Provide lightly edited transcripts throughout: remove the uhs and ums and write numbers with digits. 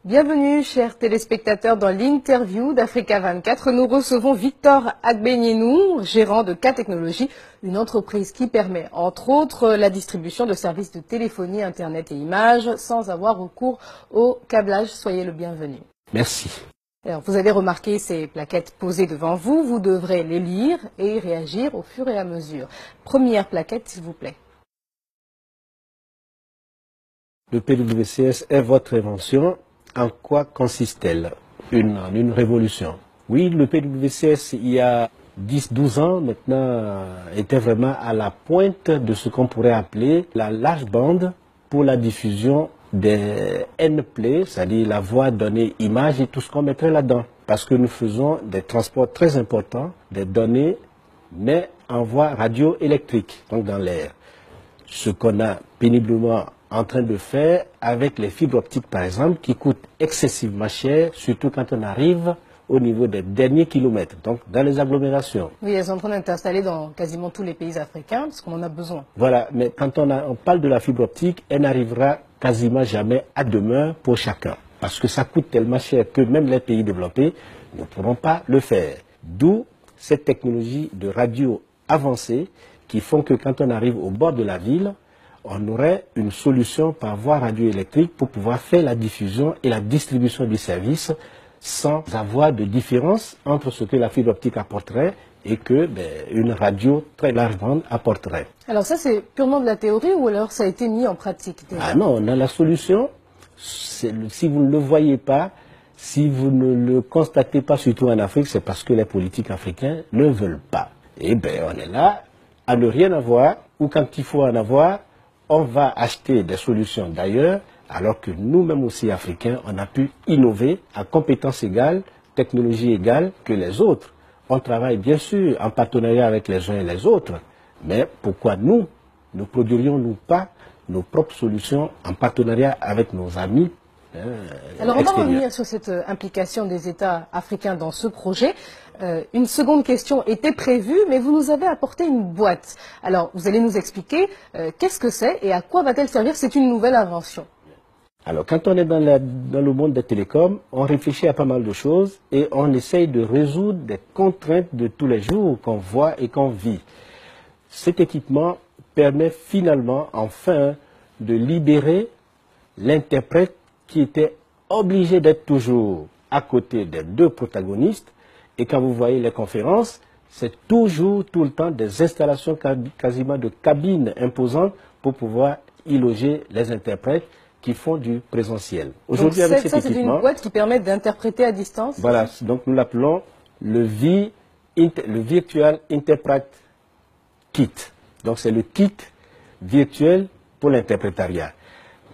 Bienvenue, chers téléspectateurs, dans l'interview d'Africa 24. Nous recevons Victor Agbenienou, gérant de K-Technologies, une entreprise qui permet, entre autres, la distribution de services de téléphonie, Internet et images, sans avoir recours au câblage. Soyez le bienvenu. Merci. Alors, vous avez remarqué ces plaquettes posées devant vous. Vous devrez les lire et y réagir au fur et à mesure. Première plaquette, s'il vous plaît. Le PWCS est votre invention. En quoi consiste-t-elle? Une révolution. Oui, le PWCS, il y a 10-12 ans maintenant, était vraiment à la pointe de ce qu'on pourrait appeler la large bande pour la diffusion des N-play, c'est-à-dire la voix, données, images et tout ce qu'on mettrait là-dedans. Parce que nous faisons des transports très importants, des données, mais en voie radioélectrique, donc dans l'air. Ce qu'on a péniblement en train de faire avec les fibres optiques, par exemple, qui coûtent excessivement cher, surtout quand on arrive au niveau des derniers kilomètres, donc dans les agglomérations. Oui, elles sont en train d'être installées dans quasiment tous les pays africains, parce qu'on en a besoin. Voilà, mais quand on parle de la fibre optique, elle n'arrivera quasiment jamais à demeure pour chacun, parce que ça coûte tellement cher que même les pays développés ne pourront pas le faire. D'où cette technologie de radio avancée qui font que quand on arrive au bord de la ville, on aurait une solution par voie radioélectrique pour pouvoir faire la diffusion et la distribution du service sans avoir de différence entre ce que la fibre optique apporterait et que une radio très large bande apporterait. Alors ça, c'est purement de la théorie ou alors ça a été mis en pratique déjà? Ah non, on a la solution. Si vous ne le voyez pas, si vous ne le constatez pas, surtout en Afrique, c'est parce que les politiques africains ne veulent pas. Et bien, on est là à ne rien avoir, ou quand il faut en avoir, on va acheter des solutions d'ailleurs, alors que nous-mêmes aussi Africains, on a pu innover à compétences égales, technologie égale que les autres. On travaille bien sûr en partenariat avec les uns et les autres, mais pourquoi nous ne produirions-nous pas nos propres solutions en partenariat avec nos amis Alors on va extérieurs. revenir sur cette implication des États africains dans ce projet. Une seconde question était prévue, mais vous nous avez apporté une boîte. Alors vous allez nous expliquer qu'est-ce que c'est et à quoi va-t-elle servir? C'est une nouvelle invention. Alors, quand on est dans le monde des télécoms, on réfléchit à pas mal de choses et on essaye de résoudre des contraintes de tous les jours qu'on voit et qu'on vit. Cet équipement permet finalement, enfin, de libérer l'interprète qui était obligé d'être toujours à côté des deux protagonistes. Et quand vous voyez les conférences, c'est toujours, tout le temps, des installations quasiment de cabines imposantes pour pouvoir y loger les interprètes qui font du présentiel. Aujourd'hui, avec cet équipement, c'est une boîte qui permet d'interpréter à distance. Voilà, donc nous l'appelons le Virtual Interpret Kit. Donc c'est le kit virtuel pour l'interprétariat.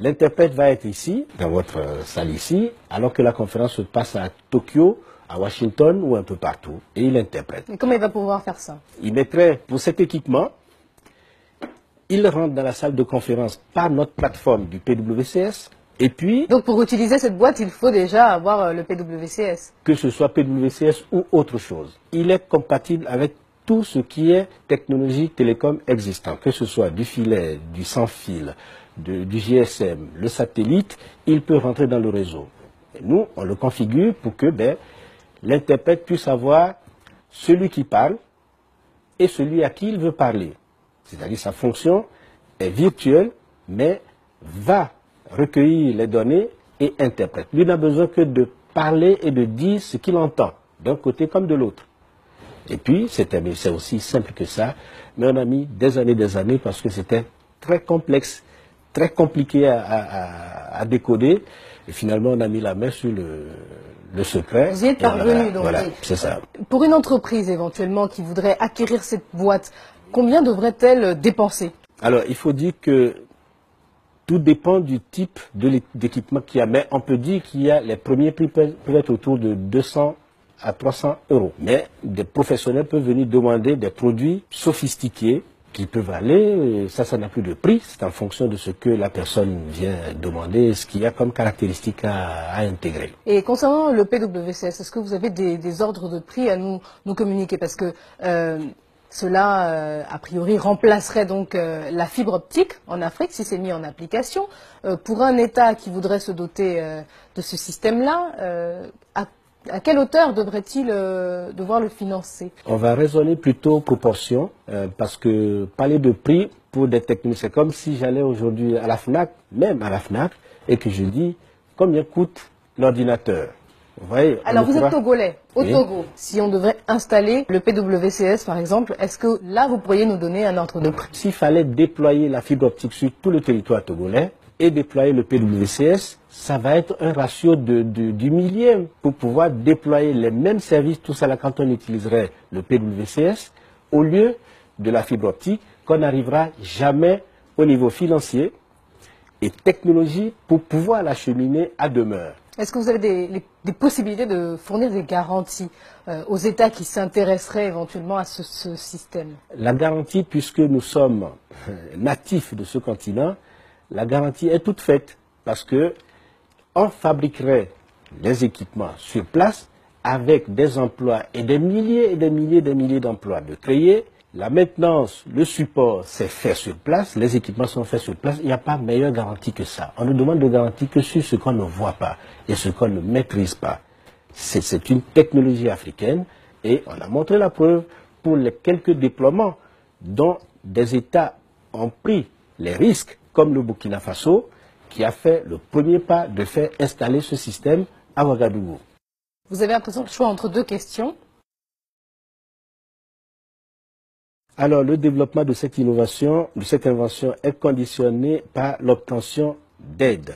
L'interprète va être ici, dans votre salle ici, alors que la conférence se passe à Tokyo, à Washington ou un peu partout, et il interprète. Et comment il va pouvoir faire ça? Il mettrait, pour cet équipement, il rentre dans la salle de conférence par notre plateforme du PWCS, et puis... Donc pour utiliser cette boîte, il faut déjà avoir le PWCS. Que ce soit PWCS ou autre chose. Il est compatible avec tout ce qui est technologie télécom existant, que ce soit du filet, du sans-fil, du GSM, le satellite, il peut rentrer dans le réseau. Et nous, on le configure pour que l'interprète puisse avoir celui qui parle et celui à qui il veut parler. C'est-à-dire sa fonction est virtuelle, mais va recueillir les données et interprète. Lui n'a besoin que de parler et de dire ce qu'il entend, d'un côté comme de l'autre. Et puis, c'est aussi simple que ça, mais on a mis des années parce que c'était très complexe, très compliqué à décoder. Et finalement, on a mis la main sur le secret. Vous y êtes parvenu, donc. Voilà, c'est ça. Pour une entreprise, éventuellement, qui voudrait acquérir cette boîte, combien devrait-elle dépenser? Alors, il faut dire que tout dépend du type d'équipement qu'il y a. Mais on peut dire qu'il y a les premiers prix peuvent être autour de 200 à 300 euros. Mais des professionnels peuvent venir demander des produits sophistiqués qui peuvent aller, ça n'a plus de prix, c'est en fonction de ce que la personne vient demander, ce qu'il y a comme caractéristique à intégrer. Et concernant le PWCS, est-ce que vous avez des ordres de prix à nous communiquer? Parce que Cela, a priori, remplacerait donc la fibre optique en Afrique si c'est mis en application. Pour un État qui voudrait se doter de ce système-là, à quelle hauteur devrait-il devoir le financer? On va raisonner plutôt proportion, parce que parler de prix pour des techniques, c'est comme si j'allais aujourd'hui à la FNAC, même à la FNAC, et que je dis combien coûte l'ordinateur. Vous voyez, alors vous êtes togolais, au Oui. Togo. Si on devrait installer le PWCS par exemple, est-ce que là vous pourriez nous donner un ordre de prix? S'il fallait déployer la fibre optique sur tout le territoire togolais et déployer le PWCS, ça va être un ratio du millième pour pouvoir déployer les mêmes services, tout ça là quand on utiliserait le PWCS, au lieu de la fibre optique, qu'on n'arrivera jamais au niveau financier et technologie pour pouvoir l'acheminer à demeure. Est-ce que vous avez des possibilités de fournir des garanties aux États qui s'intéresseraient éventuellement à ce système? La garantie, puisque nous sommes natifs de ce continent, la garantie est toute faite parce que on fabriquerait les équipements sur place avec des emplois et des milliers d'emplois de créer. La maintenance, le support, c'est fait sur place, les équipements sont faits sur place, il n'y a pas meilleure garantie que ça. On ne demande de garantie que sur ce qu'on ne voit pas et ce qu'on ne maîtrise pas. C'est une technologie africaine et on a montré la preuve pour les quelques déploiements dont des États ont pris les risques, comme le Burkina Faso, qui a fait le premier pas de faire installer ce système à Ouagadougou. Vous avez à présent le choix entre deux questions. Alors, le développement de cette innovation, de cette invention est conditionné par l'obtention d'aides.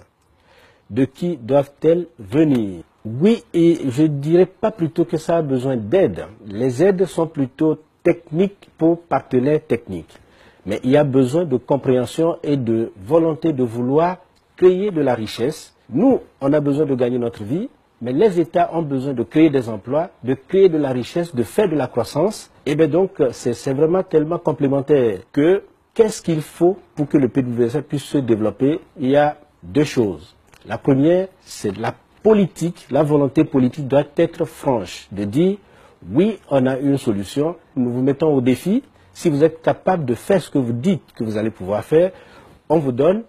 De qui doivent-elles venir? Oui, et je ne dirais pas plutôt que ça a besoin d'aide. Les aides sont plutôt techniques pour partenaires techniques. Mais il y a besoin de compréhension et de volonté de vouloir créer de la richesse. Nous, on a besoin de gagner notre vie, mais les États ont besoin de créer des emplois, de créer de la richesse, de faire de la croissance. Et bien donc, c'est vraiment tellement complémentaire que qu'est-ce qu'il faut pour que le PWC puisse se développer? Il y a deux choses. La première, c'est la politique. La volonté politique doit être franche, de dire oui, on a une solution, nous vous mettons au défi. Si vous êtes capable de faire ce que vous dites que vous allez pouvoir faire, on vous donne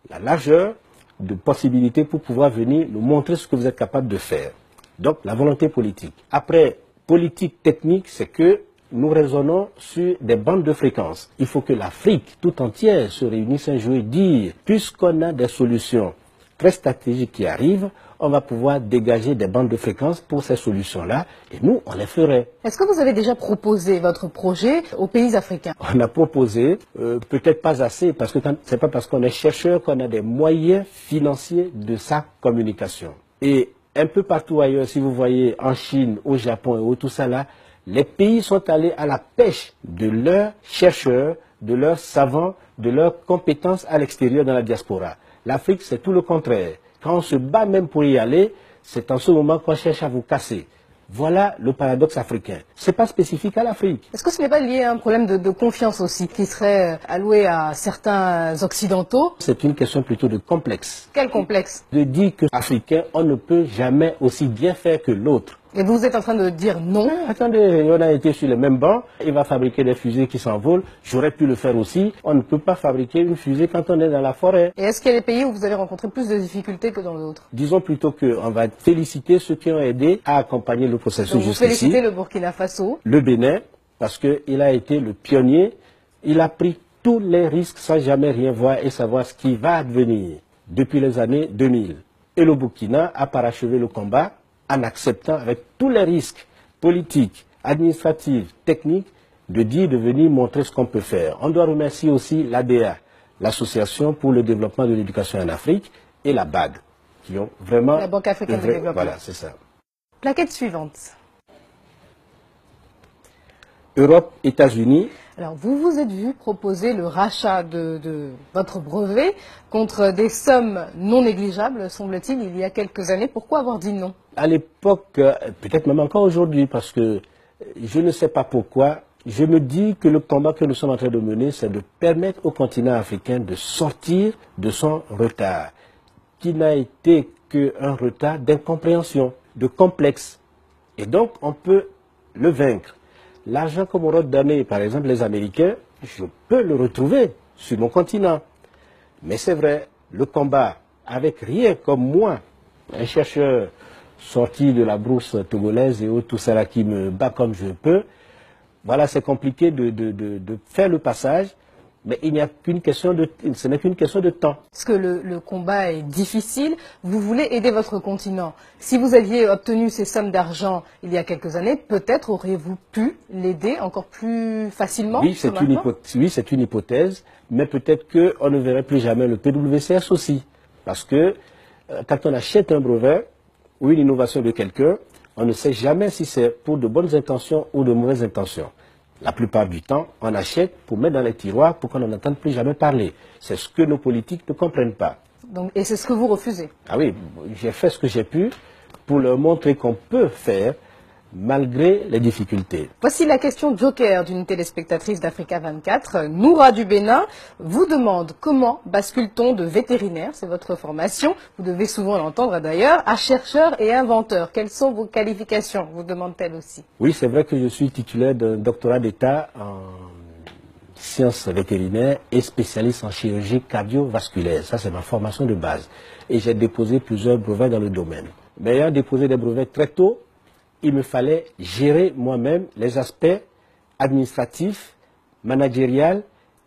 la largeur de possibilités pour pouvoir venir nous montrer ce que vous êtes capable de faire. Donc, la volonté politique. Après, politique technique, c'est que nous raisonnons sur des bandes de fréquences. Il faut que l'Afrique tout entière se réunisse un jour et dire, puisqu'on a des solutions très stratégiques qui arrivent, on va pouvoir dégager des bandes de fréquences pour ces solutions-là, et nous, on les ferait. Est-ce que vous avez déjà proposé votre projet aux pays africains? On a proposé, peut-être pas assez, parce que c'est pas parce qu'on est chercheur qu'on a des moyens financiers de sa communication. Et un peu partout ailleurs, si vous voyez en Chine, au Japon et tout ça là, les pays sont allés à la pêche de leurs chercheurs, de leurs savants, de leurs compétences à l'extérieur dans la diaspora. L'Afrique, c'est tout le contraire. Quand on se bat même pour y aller, c'est en ce moment qu'on cherche à vous casser. Voilà le paradoxe africain. Ce n'est pas spécifique à l'Afrique. Est-ce que ce n'est pas lié à un problème de confiance aussi, qui serait alloué à certains occidentaux? C'est une question plutôt de complexe. Quel complexe? De dire qu'Africain, on ne peut jamais aussi bien faire que l'autre. Et vous êtes en train de dire non? Attendez, on a été sur les mêmes bancs, il va fabriquer des fusées qui s'envolent, j'aurais pu le faire aussi. On ne peut pas fabriquer une fusée quand on est dans la forêt. Et est-ce qu'il y a des pays où vous avez rencontré plus de difficultés que dans d'autres? Disons plutôt qu'on va féliciter ceux qui ont aidé à accompagner le processus Donc vous jusqu'ici. félicitez le Burkina Faso. Le Bénin, parce qu'il a été le pionnier, il a pris tous les risques sans jamais rien voir et savoir ce qui va advenir depuis les années 2000. Et le Burkina a parachevé le combat en acceptant avec tous les risques politiques, administratifs, techniques, de dire, de venir montrer ce qu'on peut faire. On doit remercier aussi l'ADA, l'Association pour le développement de l'éducation en Afrique, et la BAD, qui ont vraiment... La Banque africaine de développement. Voilà, c'est ça. Plaquette suivante. Europe, États-Unis. Alors, vous vous êtes vu proposer le rachat de votre brevet contre des sommes non négligeables, semble-t-il, il y a quelques années. Pourquoi avoir dit non? À l'époque, peut-être même encore aujourd'hui, parce que je ne sais pas pourquoi, je me dis que le combat que nous sommes en train de mener, c'est de permettre au continent africain de sortir de son retard, qui n'a été qu'un retard d'incompréhension, de complexe. Et donc, on peut le vaincre. L'argent que m'auront donné, par exemple, les Américains, je peux le retrouver sur mon continent. Mais c'est vrai, le combat, avec rien comme moi, un chercheur sorti de la brousse togolaise et tout ça là qui me bat comme je peux, voilà, c'est compliqué de faire le passage, mais il n'y a qu'une question ce n'est qu'une question de temps. Parce que le combat est difficile, vous voulez aider votre continent. Si vous aviez obtenu ces sommes d'argent il y a quelques années, peut-être auriez-vous pu l'aider encore plus facilement? Oui, c'est une hypothèse, mais peut-être qu'on ne verrait plus jamais le PWCS aussi. Parce que quand on achète un brevet ou une innovation de quelqu'un, on ne sait jamais si c'est pour de bonnes intentions ou de mauvaises intentions. La plupart du temps, on achète pour mettre dans les tiroirs pour qu'on n'en entende plus jamais parler. C'est ce que nos politiques ne comprennent pas. Donc, et c'est ce que vous refusez? Ah oui, j'ai fait ce que j'ai pu pour leur montrer qu'on peut faire malgré les difficultés. Voici la question joker d'une téléspectatrice d'Africa 24. Noura du Bénin vous demande comment bascule-t-on de vétérinaire, c'est votre formation, vous devez souvent l'entendre d'ailleurs, à chercheur et inventeur. Quelles sont vos qualifications, vous demande-t-elle aussi? Oui, c'est vrai que je suis titulaire d'un doctorat d'État en sciences vétérinaires et spécialiste en chirurgie cardiovasculaire. Ça, c'est ma formation de base. Et j'ai déposé plusieurs brevets dans le domaine. Mais ayant déposé des brevets très tôt, il me fallait gérer moi-même les aspects administratifs, managériels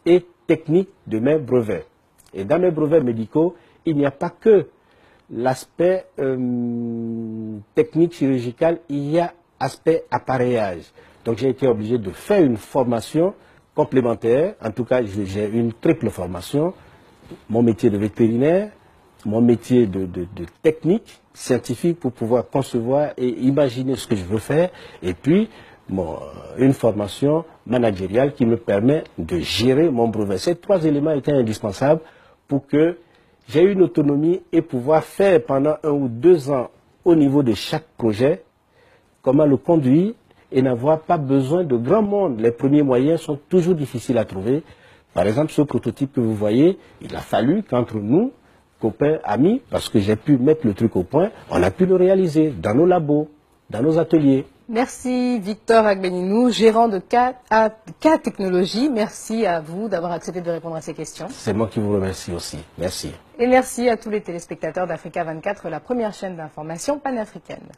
et techniques de mes brevets. Et dans mes brevets médicaux, il n'y a pas que l'aspect technique chirurgical, il y a aspect appareillage. Donc j'ai été obligé de faire une formation complémentaire. En tout cas, j'ai une triple formation. Mon métier de vétérinaire, mon métier de technique scientifique pour pouvoir concevoir et imaginer ce que je veux faire, et puis une formation managériale qui me permet de gérer mon brevet. Ces trois éléments étaient indispensables pour que j'ai une autonomie et pouvoir faire pendant 1 ou 2 ans au niveau de chaque projet, comment le conduire et n'avoir pas besoin de grand monde. Les premiers moyens sont toujours difficiles à trouver. Par exemple, ce prototype que vous voyez, il a fallu qu'entre nous, copains, amis, parce que j'ai pu mettre le truc au point, on a pu le réaliser dans nos labos, dans nos ateliers. Merci Victor Agbenienou, gérant de K Technologies. Merci à vous d'avoir accepté de répondre à ces questions. C'est moi qui vous remercie aussi. Merci. Et merci à tous les téléspectateurs d'Africa 24, la première chaîne d'information panafricaine.